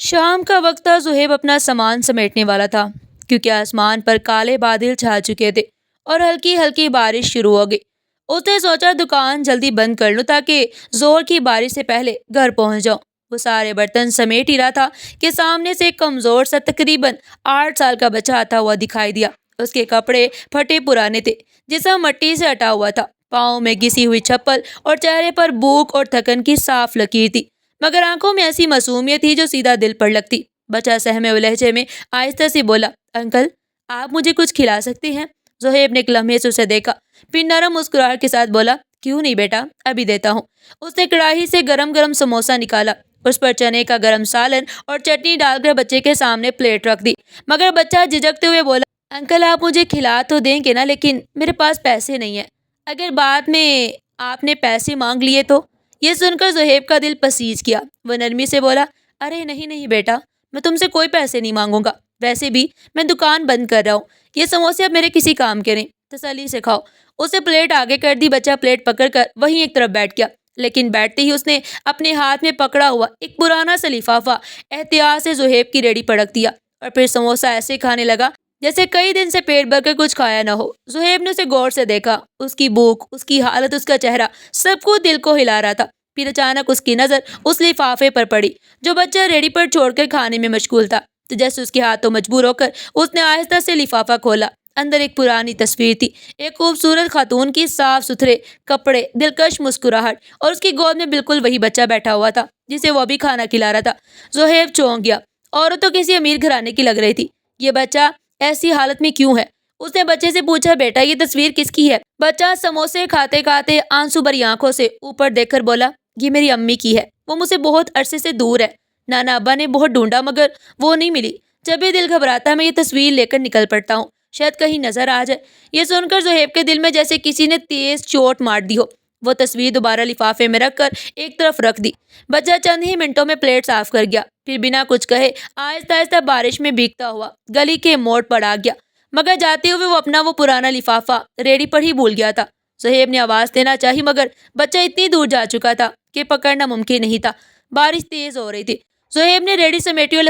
شام کا وقت تھا۔ زہیب اپنا سامان سمیٹنے والا تھا کیونکہ آسمان پر کالے بادل چھا چکے تھے اور ہلکی ہلکی بارش شروع ہو گئی۔ اس نے سوچا دکان جلدی بند کر لوں تاکہ زور کی بارش سے پہلے گھر پہنچ جاؤں۔ وہ سارے برتن سمیٹ ہی رہا تھا کہ سامنے سے ایک کمزور سا تقریباً 8 سال کا بچہ آتا ہوا دکھائی دیا۔ اس کے کپڑے پھٹے پرانے تھے، جسم مٹی سے ہٹا ہوا تھا، پاؤں میں گھسی ہوئی چپل اور چہرے پر بھوک اور تھکن کی صاف لکیر تھی، مگر آنکھوں میں ایسی معصومیت تھی جو سیدھا دل پر لگتی۔ بچہ سہمے ہوئے لہجے میں آہستہ سے بولا، انکل آپ مجھے کچھ کھلا سکتے ہیں؟ زہیب نے ایک لمحے سے اسے دیکھا، پھر نرم مسکراہٹ کے ساتھ بولا، کیوں نہیں بیٹا، ابھی دیتا ہوں۔ اس نے کڑاہی سے گرم گرم سموسا نکالا، اس پر چنے کا گرم سالن اور چٹنی ڈال کر بچے کے سامنے پلیٹ رکھ دی، مگر بچہ جھجکتے ہوئے بولا، انکل آپ مجھے کھلا تو دیں گے نا، لیکن میرے پاس پیسے نہیں ہیں، اگر بعد میں آپ نے پیسے مانگ لیے تو؟ یہ سن کر زہیب کا دل پسیج گیا۔ وہ نرمی سے بولا، ارے نہیں نہیں بیٹا، میں تم سے کوئی پیسے نہیں مانگوں گا، ویسے بھی میں دکان بند کر رہا ہوں، یہ سموسے اب میرے کسی کام کے نہیں، تسلی سے کھاؤ۔ اسے پلیٹ آگے کر دی، بچہ پلیٹ پکڑ کر وہیں ایک طرف بیٹھ گیا، لیکن بیٹھتے ہی اس نے اپنے ہاتھ میں پکڑا ہوا ایک پرانا سا لفافہ احتیاط سے زہیب کی ریڑھی پر رکھ دیا اور پھر سموسا ایسے کھانے لگا جیسے کئی دن سے پیٹ بھر کر کچھ کھایا نہ ہو۔ زہیب نے اسے غور سے دیکھا، اس کی بھوک، اس کی حالت، اس کا چہرہ، سب کو دل کو ہلا رہا تھا۔ پھر اچانک اس کی نظر اس لفافے پر پڑی جو بچہ ریڑھی پر چھوڑ کر کھانے میں مشغول تھا، تو جیسے اس کے ہاتھوں مجبور ہو کر اس نے آہستہ سے لفافہ کھولا۔ اندر ایک پرانی تصویر تھی، ایک خوبصورت خاتون کی، صاف ستھرے کپڑے، دلکش مسکراہٹ، اور اس کی گود میں بالکل وہی بچہ بیٹھا ہوا تھا جسے وہ ابھی کھانا کھلا رہا تھا۔ زہیب چونک گیا، عورت تو کسی امیر گھرانے کی لگ رہی تھی، یہ بچہ ایسی حالت میں کیوں ہے؟ اس نے بچے سے پوچھا، بیٹا یہ تصویر کس کی ہے؟ بچہ سموسے کھاتے کھاتے آنسو بھری آنکھوں سے اوپر دیکھ کر بولا، یہ میری امی کی ہے، وہ مجھ سے بہت عرصے سے دور ہے، نانا ابا نے بہت ڈھونڈا مگر وہ نہیں ملی، جب بھی دل گھبراتا ہے میں یہ تصویر لے کر نکل پڑتا ہوں، شاید کہیں نظر آ جائے۔ یہ سن کر زہیب کے دل میں جیسے کسی نے تیز چوٹ مار دی ہو۔ وہ تصویر دوبارہ لفافے میں رکھ کر ایک طرف رکھ دی۔ بچہ چند ہی منٹوں میں پلیٹ صاف کر گیا، پھر بنا کچھ کہے آہستہ آہستہ بارش میں بھیگتا ہوا گلی کے موڑ پر آ گیا، مگر جاتے ہوئے وہ اپنا وہ پرانا لفافہ ریڑھی پر ہی بھول گیا تھا۔ زہیب نے آواز دینا چاہی مگر بچہ اتنی دور جا چکا تھا کہ پکڑنا ممکن نہیں تھا، بارش تیز ہو رہی تھی۔ زہیب نے ریڑھی سمیٹی اور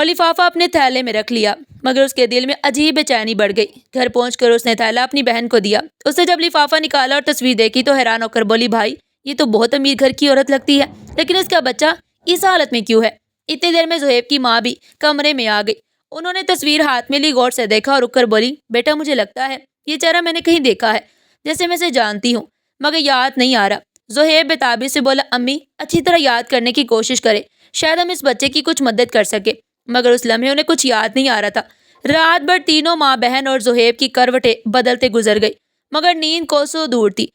لفافہ اپنے تھیلے میں رکھ لیا، مگر اس کے دل میں عجیب بے چینی بڑھ گئی۔ گھر پہنچ کر اس نے تھیلا اپنی بہن کو دیا۔ اس نے جب لفافہ نکالا اور تصویر دیکھی تو حیران ہو کر بولی، بھائی یہ تو بہت امیر گھر کی عورت لگتی ہے، لیکن اس کا بچہ اس حالت میں کیوں ہے؟ اتنی دیر میں زہیب کی ماں بھی کمرے میں آ گئی۔ انہوں نے تصویر ہاتھ میں لی، غور سے دیکھا اور رک کر بولی، بیٹا مجھے لگتا ہے یہ چہرہ میں نے کہیں دیکھا ہے، جیسے میں اسے جانتی ہوں، مگر یاد نہیں آ رہا۔ زہیب بے سے بولا، امی اچھی طرح یاد کرنے کی کوشش کرے، شاید ہم اس بچے کی کچھ مدد کر سکے۔ مگر اس لمحے انہیں کچھ یاد نہیں آ رہا تھا۔ رات بھر تینوں ماں بہن اور زہیب کی کروٹیں بدلتے گزر گئی، مگر نیند کوسوں دور تھی۔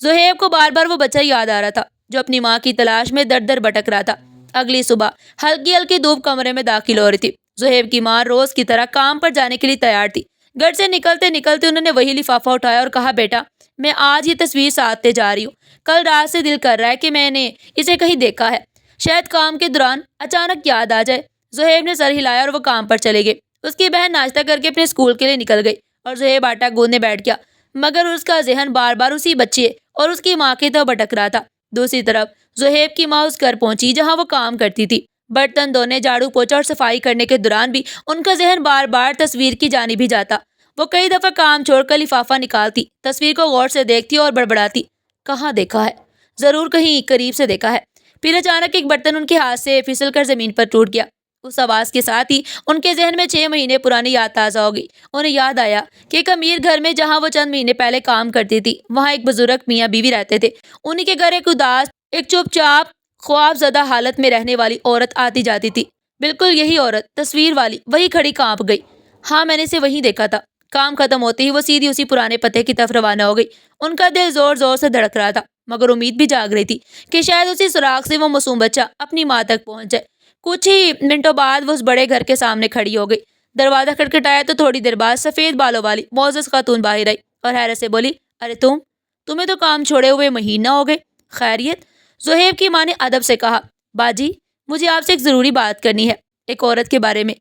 زہیب کو بار بار وہ بچہ یاد آ رہا تھا جو اپنی ماں کی تلاش میں در در بھٹک رہا تھا۔ اگلی صبح ہلکی ہلکی دھوپ کمرے میں داخل ہو رہی تھی۔ زہیب کی ماں روز کی طرح کام پر جانے کے لیے تیار تھی۔ گھر سے نکلتے نکلتے انہوں نے وہی لفافہ اٹھایا اور کہا، بیٹا میں آج یہ تصویر ساتھ لے جا رہی ہوں، کل رات سے دل کر رہا ہے کہ میں نے اسے کہیں دیکھا ہے، شاید کام کے دوران اچانک یاد آ جائے۔ زہیب نے سر ہلایا اور وہ کام پر چلے گئے۔ اس کی بہن ناشتہ کر کے اپنے اسکول کے لیے نکل گئی اور زہیب آٹا گوندنے بیٹھ گیا، مگر اس کا ذہن بار بار اسی بچے اور اس کی ماں کی طرف بھٹک رہا تھا۔ دوسری طرف زہیب کی ماں اس گھر پہنچی جہاں وہ کام کرتی تھی۔ برتن دھونے، جھاڑو پوچھا اور صفائی کرنے کے دوران بھی ان کا ذہن بار بار تصویر کی جانب ہی جاتا۔ وہ کئی دفعہ کام چھوڑ کر لفافہ نکالتی، تصویر کو غور سے دیکھتی اور بڑبڑاتی، کہاں دیکھا ہے، ضرور کہیں قریب سے دیکھا ہے۔ پھر اچانک ایک برتن ان کے ہاتھ سے پھسل کر زمین پر ٹوٹ گیا۔ اس آواز کے ساتھ ہی ان کے ذہن میں 6 مہینے پرانی یاد تازہ ہو گئی۔ انہیں یاد آیا کہ ایک امیر گھر میں جہاں وہ چند مہینے پہلے کام کرتی تھی، وہاں ایک بزرگ میاں بیوی رہتے تھے۔ انہی کے گھر ایک اداس، ایک چپ چاپ، خواب زدہ حالت میں رہنے والی عورت آتی جاتی تھی، بالکل یہی عورت، تصویر والی، وہی کھڑی کانپ گئی۔ ہاں میں نے اسے وہیں دیکھا تھا۔ کام ختم ہوتے ہی وہ سیدھی اسی پرانے پتے کی طرف روانہ ہو گئی۔ ان کا دل زور زور سے دھڑک رہا تھا، مگر امید بھی جاگ رہی تھی کہ شاید اسی سراغ سے وہ معصوم بچہ اپنی ماں تک پہنچ جائے۔ کچھ ہی منٹوں بعد وہ اس بڑے گھر کے سامنے کھڑی ہو گئی۔ دروازہ کھٹکھٹایا تو تھوڑی دیر بعد سفید بالوں والی معزز خاتون باہر آئی اور حیرت سے بولی، ارے تمہیں تو کام چھوڑے ہوئے مہینہ ہو گئے، خیریت؟ زہیب کی ماں نے ادب سے کہا، باجی مجھے آپ سے ایک ضروری بات کرنی ہے، ایک عورت کے بارے میں،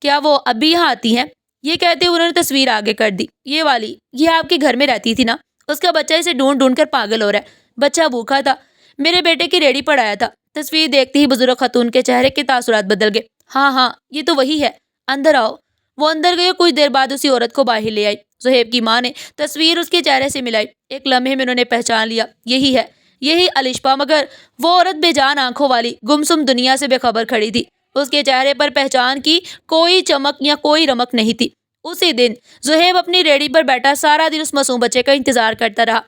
کیا وہ اب بھی یہاں آتی ہیں؟ یہ کہتے ہوئے انہوں نے تصویر آگے کر دی، یہ والی، یہ آپ کے گھر میں رہتی تھی نا؟ اس کا بچہ اسے ڈھونڈ ڈھونڈ کر پاگل ہو رہا ہے، بچہ بھوکا تھا، میرے بیٹے کی ریڑھی پر آیا تھا، تصویر دیکھتے ہی بزرگ خاتون کے چہرے کے تاثرات بدل گئے۔ ہاں ہاں، یہ تو وہی ہے، اندر آؤ۔ وہ اندر گئی اور کچھ دیر بعد اسی عورت کو باہر لے آئی۔ زہیب کی ماں نے تصویر اس کے چہرے سے ملائی۔ ایک لمحے میں انہوں نے پہچان لیا، یہی ہے، یہی الشبا، مگر وہ عورت بے جان آنکھوں والی گمسم دنیا سے بے خبر کھڑی تھی۔ اس کے چہرے پر پہچان کی کوئی چمک یا کوئی رمق نہیں تھی۔ اسی دن زہیب اپنی ریڑھی پر بیٹھا سارا دن اس معصوم بچے کا انتظار کرتا رہا،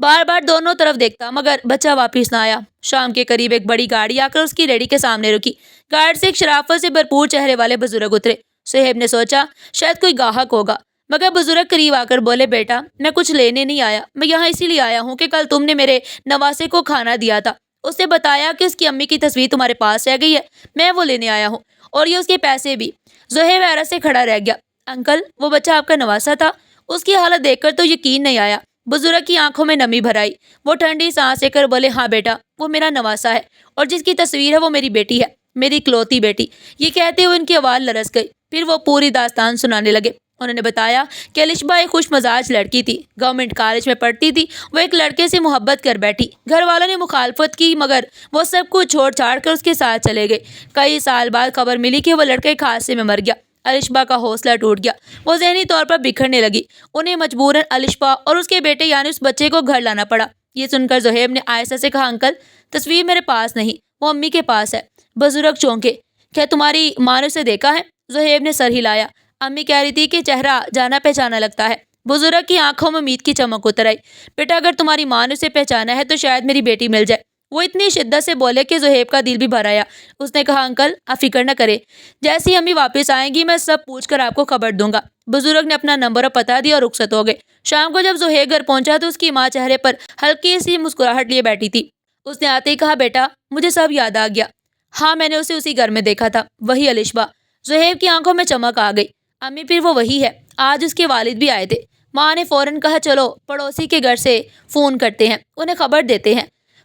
بار بار دونوں طرف دیکھتا مگر بچہ واپس نہ آیا۔ شام کے قریب ایک بڑی گاڑی آ کر اس کی ریڑھی کے سامنے رکی۔ گاڑی سے ایک شرافت سے بھرپور چہرے والے بزرگ اترے۔ زہیب نے سوچا شاید کوئی گاہک ہوگا، مگر بزرگ قریب آ کر بولے، بیٹا میں کچھ لینے نہیں آیا، میں یہاں اسی لیے آیا ہوں کہ کل تم نے میرے نواسے کو کھانا دیا تھا، اس نے بتایا کہ اس کی امی کی تصویر تمہارے پاس رہ گئی ہے، میں وہ لینے آیا ہوں، اور یہ اس کے پیسے بھی۔ زہیب حیرت سے کھڑا رہ گیا۔ انکل، وہ بچہ آپ کا نواسا تھا؟ اس کی حالت دیکھ کر تو یقین نہیں آیا۔ بزرگ کی آنکھوں میں نمی بھر آئی۔ وہ ٹھنڈی سانس لے کر بولے، ہاں بیٹا، وہ میرا نواسا ہے، اور جس کی تصویر ہے وہ میری بیٹی ہے، میری اکلوتی بیٹی۔ یہ کہتے ہوئے ان کی آواز لرز گئی۔ پھر وہ پوری داستان سنانے لگے۔ انہوں نے بتایا کہ الشبا ایک خوش مزاج لڑکی تھی، گورنمنٹ کالج میں پڑھتی تھی۔ وہ ایک لڑکے سے محبت کر بیٹھی، گھر والوں نے مخالفت کی، مگر وہ سب کچھ چھوڑ چھاڑ کر اس کے ساتھ چلے گئے۔ کئی سال بعد خبر ملی کہ وہ لڑکا ایک حادثے میں مر گیا۔ الشبا کا حوصلہ ٹوٹ گیا، وہ ذہنی طور پر بکھرنے لگی۔ انہیں مجبوراً الشبا اور اس کے بیٹے یعنی اس بچے کو گھر لانا پڑا۔ یہ سن کر زہیب نے آہستہ سے کہا، انکل تصویر میرے پاس نہیں، وہ امی کے پاس ہے۔ بزرگ چونکے، کیا تمہاری ماں نے اسے دیکھا ہے؟ زہیب نے سر ہلایا۔ امی کہہ رہی تھی کہ چہرہ جانا پہچانا لگتا ہے۔ بزرگ کی آنکھوں میں امید کی چمک اتر آئی۔ بیٹا اگر تمہاری ماں نے اسے پہچانا ہے تو شاید میری بیٹی مل جائے۔ وہ اتنی شدت سے بولے کہ زہیب کا دل بھی بھر آیا۔ اس نے کہا، انکل آپ فکر نہ کریں، جیسی امی واپس آئیں گی میں سب پوچھ کر آپ کو خبر دوں گا۔ بزرگ نے اپنا نمبر اور پتہ دیا اور رخصت ہو گئے۔ شام کو جب زہیب گھر پہنچا تو اس کی ماں چہرے پر ہلکی سی مسکراہٹ لیے بیٹھی تھی۔ اس نے آتے ہی کہا، بیٹا مجھے سب یاد آ گیا، ہاں میں نے اسے اسی گھر میں دیکھا تھا، وہی الشبا۔ زہیب کی آنکھوں میں چمک آ گئی۔ امی پھر وہ وہی ہے، آج اس کے والد بھی آئے تھے۔ ماں نے فوراً کہا، چلو پڑوسی کے گھر سے فون کرتے ہیں، انہیں خبر دیتے ہیں۔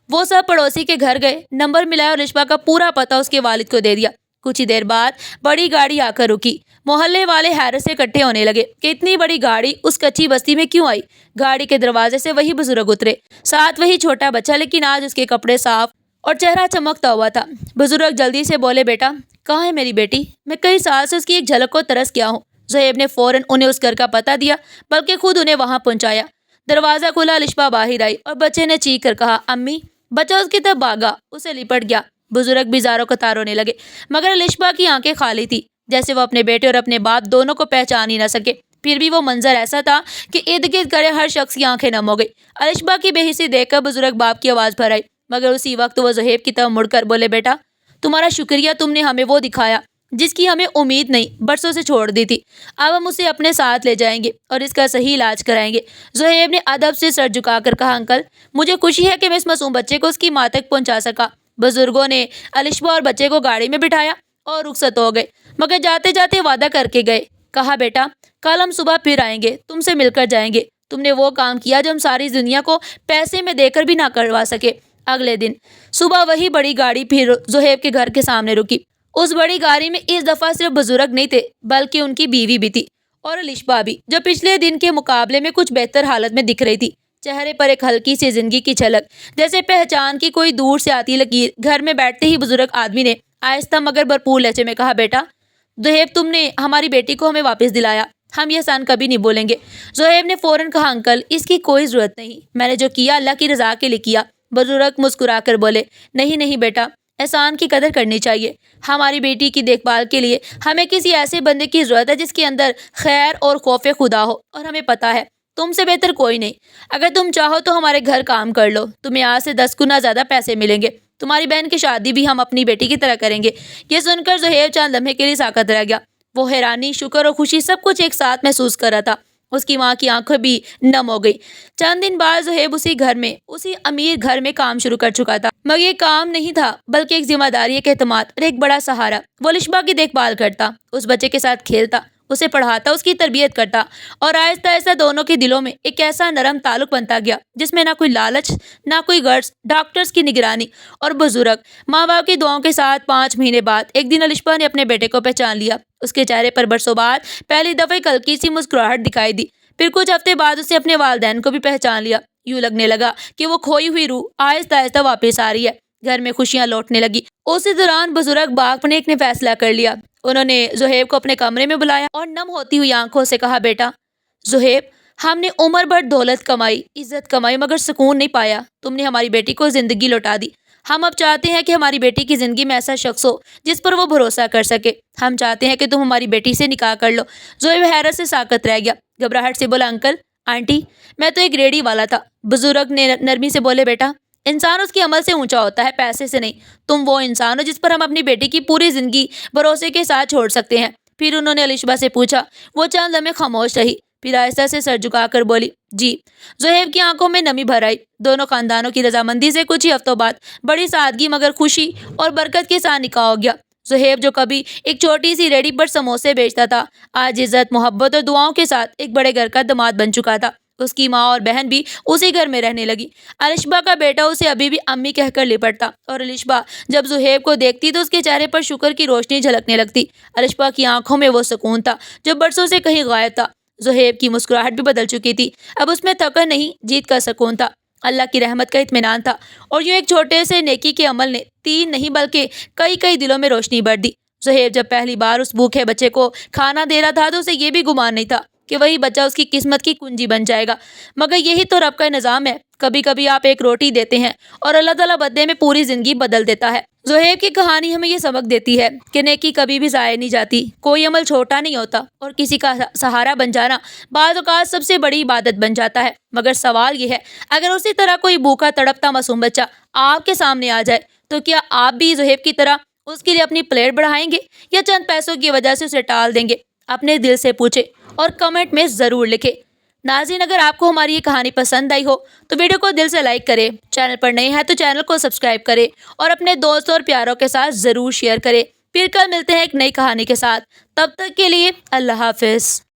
وہ سب پڑوسی کے گھر گئے، نمبر ملایا اور الشبا کا پورا پتہ اس کے والد کو دے دیا۔ کچھ ہی دیر بعد بڑی گاڑی آ کر رکی۔ محلے والے حیرت سے اکٹھے ہونے لگے کہ اتنی بڑی گاڑی اس کچی بستی میں کیوں آئی۔ گاڑی کے دروازے سے وہی بزرگ اترے، ساتھ وہی چھوٹا بچہ، لیکن آج اس کے کپڑے صاف اور چہرہ چمکتا ہوا تھا۔ بزرگ جلدی سے بولے، بیٹا کہاں ہے میری بیٹی؟ میں کئی سال سے اس کی ایک جھلک کو ترس گیا ہوں۔ زہیب نے فوراً انہیں اس گھر کا پتہ دیا، بلکہ خود انہیں وہاں پہنچایا۔ دروازہ کھلا، الشبا باہر آئی اور بچے نے چیخ کر کہا، امی۔ بچہ اس کی طرف بھاگا، اسے لپٹ گیا۔ بزرگ بھی زاروں قطار رونے لگے، مگر الشبا کی آنکھیں خالی تھی، جیسے وہ اپنے بیٹے اور اپنے باپ دونوں کو پہچان ہی نہ سکے۔ پھر بھی وہ منظر ایسا تھا کہ ارد گرد کھڑے ہر شخص کی آنکھیں نم ہو گئی۔ الشبا کی بے حسی دیکھ کر بزرگ باپ کی آواز بھر آئی، مگر اسی وقت وہ زہیب کی طرف مڑ کر بولے، بیٹا تمہارا شکریہ، تم نے ہمیں وہ دکھایا جس کی ہمیں امید نہیں، برسوں سے چھوڑ دی تھی۔ اب ہم اسے اپنے ساتھ لے جائیں گے اور اس کا صحیح علاج کرائیں گے۔ زہیب نے ادب سے سر جھکا کر کہا، انکل مجھے خوشی ہے کہ میں اس معصوم بچے کو اس کی ماں تک پہنچا سکا۔ بزرگوں نے الشبا اور بچے کو گاڑی میں بٹھایا اور رخصت ہو گئے، مگر جاتے جاتے وعدہ کر کے گئے۔ کہا، بیٹا کل ہم صبح پھر آئیں گے، تم سے مل کر جائیں گے۔ تم نے وہ کام کیا جو ہم ساری دنیا کو پیسے میں دے کر بھی نہ کروا سکے۔ اگلے دن صبح وہی بڑی گاڑی پھر زہیب کے گھر کے سامنے رکی۔ اس بڑی گاڑی میں اس دفعہ صرف بزرگ نہیں تھے، بلکہ ان کی بیوی بھی تھی اور الشبا بھی، جو پچھلے دن کے مقابلے میں کچھ بہتر حالت میں دکھ رہی تھی۔ چہرے پر ایک ہلکی سی زندگی کی جھلک، جیسے پہچان کی کوئی دور سے آتی لکیر۔ گھر میں بیٹھتے ہی بزرگ آدمی نے آہستہ مگر بھرپور لہجے میں کہا، بیٹا زہیب تم نے ہماری بیٹی کو ہمیں واپس دلایا، ہم یہ احسان کبھی نہیں بولیں گے۔ زہیب نے فوراً کہا، انکل اس کی کوئی ضرورت نہیں، میں نے جو کیا اللہ کی رضا کے لیے کیا۔ بزرگ مسکرا کر بولے، نہیں نہیں بیٹا، احسان کی قدر کرنی چاہیے۔ ہماری بیٹی کی دیکھ بھال کے لیے ہمیں کسی ایسے بندے کی ضرورت ہے جس کے اندر خیر اور خوف خدا ہو، اور ہمیں پتہ ہے تم سے بہتر کوئی نہیں۔ اگر تم چاہو تو ہمارے گھر کام کر لو، تمہیں آج سے 10 گنا زیادہ پیسے ملیں گے۔ تمہاری بہن کی شادی بھی ہم اپنی بیٹی کی طرح کریں گے۔ یہ سن کر زہیب چند لمحے کے لیے ساکت رہ گیا۔ وہ حیرانی، شکر اور خوشی سب کچھ ایک ساتھ محسوس کر رہا تھا۔ اس کی ماں کی آنکھیں بھی نم ہو گئی۔ چند دن بعد زہیب اسی گھر میں، اسی امیر گھر میں کام شروع کر چکا تھا، مگر یہ کام نہیں تھا بلکہ ایک ذمہ داری، ایک اعتماد اور ایک بڑا سہارا۔ وہ الشبا کی دیکھ بھال کرتا، اس بچے کے ساتھ کھیلتا، اسے پڑھاتا، اس کی تربیت کرتا، اور آہستہ آہستہ دونوں کے دلوں میں ایک ایسا نرم تعلق بنتا گیا جس میں نہ کوئی لالچ، نہ کوئی غرض۔ ڈاکٹرز کی نگرانی اور بزرگ ماں باپ کی دعاؤں کے ساتھ 5 مہینے بعد ایک دن الشبا نے اپنے بیٹے کو پہچان لیا۔ اس کے چہرے پر برسوں بعد پہلی دفعہ ایک ہلکی سی مسکراہٹ دکھائی دی۔ پھر کچھ ہفتے بعد اس نے اپنے والدین کو بھی پہچان لیا۔ یوں لگنے لگا کہ وہ کھوئی ہوئی روح آہستہ آہستہ واپس آ رہی ہے۔ گھر میں خوشیاں لوٹنے لگی۔ اسی دوران بزرگ باغ نے ایک نے فیصلہ کر لیا۔ انہوں نے زہیب کو اپنے کمرے میں بلایا اور نم ہوتی ہوئی آنکھوں سے کہا، بیٹا زہیب، ہم نے عمر بھر دولت کمائی، عزت کمائی، مگر سکون نہیں پایا۔ تم نے ہماری بیٹی کو زندگی لوٹا دی۔ ہم اب چاہتے ہیں کہ ہماری بیٹی کی زندگی میں ایسا شخص ہو جس پر وہ بھروسہ کر سکے۔ ہم چاہتے ہیں کہ تم ہماری بیٹی سے نکاح کر لو۔ زہیب حیرت سے ساکت رہ گیا، گھبراہٹ سے بولا، انکل آنٹی، میں تو ایک ریڑھی والا تھا۔ بزرگ نے نرمی سے بولے، بیٹا انسان اس کی عمل سے اونچا ہوتا ہے، پیسے سے نہیں۔ تم وہ انسان ہو جس پر ہم اپنی بیٹی کی پوری زندگی بھروسے کے ساتھ چھوڑ سکتے ہیں۔ پھر انہوں نے الشبا سے پوچھا۔ وہ چند لمحے خاموش رہی، پھر آہستہ سے سر جھکا کر بولی، جی۔ زہیب کی آنکھوں میں نمی بھر آئی۔ دونوں خاندانوں کی رضامندی سے کچھ ہی ہفتوں بعد بڑی سادگی مگر خوشی اور برکت کے ساتھ نکاح ہو گیا۔ زہیب جو کبھی ایک چھوٹی سی ریڑھی پر سموسے بیچتا تھا، آج عزت، محبت اور دعاؤں کے ساتھ ایک بڑے گھر کا داماد بن چکا تھا۔ اس کی ماں اور بہن بھی اسی گھر میں رہنے لگی۔ الشبا کا بیٹا اسے ابھی بھی امی کہہ کر لپٹتا، اور الشبا جب زہیب کو دیکھتی تو اس کے چہرے پر شکر کی روشنی جھلکنے لگتی۔ الشبا کی آنکھوں میں وہ سکون تھا جو برسوں سے کہیں غائب تھا۔ زہیب کی مسکراہٹ بھی بدل چکی تھی، اب اس میں تھکن نہیں، جیت کا سکون تھا، اللہ کی رحمت کا اطمینان تھا۔ اور یوں ایک چھوٹے سے نیکی کے عمل نے 3 نہیں بلکہ کئی دلوں میں روشنی بھر دی۔ زہیب جب پہلی بار اس بھوکے بچے کو کھانا دے رہا تھا تو اسے یہ بھی گمان نہیں تھا کہ وہی بچہ اس کی قسمت کی کنجی بن جائے گا، مگر یہی تو رب کا نظام ہے۔ کبھی کبھی آپ ایک روٹی دیتے ہیں اور اللہ تعالیٰ بدلے میں پوری زندگی بدل دیتا ہے۔ زہیب کی کہانی ہمیں یہ سبق دیتی ہے کہ نیکی کبھی بھی ضائع نہیں جاتی، کوئی عمل چھوٹا نہیں ہوتا، اور کسی کا سہارا بن جانا بعض اوقات سب سے بڑی عبادت بن جاتا ہے۔ مگر سوال یہ ہے، اگر اسی طرح کوئی بھوکا تڑپتا معصوم بچہ آپ کے سامنے آ جائے تو کیا آپ بھی زہیب کی طرح اس کے لیے اپنی پلیٹ بڑھائیں گے یا چند پیسوں کی وجہ سے اسے ٹال دیں گے؟ اپنے دل سے پوچھیں اور کمنٹ میں ضرور لکھیں۔ ناظرین، اگر آپ کو ہماری یہ کہانی پسند آئی ہو تو ویڈیو کو دل سے لائک کریں، چینل پر نئے ہیں تو چینل کو سبسکرائب کریں اور اپنے دوستوں اور پیاروں کے ساتھ ضرور شیئر کریں۔ پھر کل ملتے ہیں ایک نئی کہانی کے ساتھ، تب تک کے لیے اللہ حافظ۔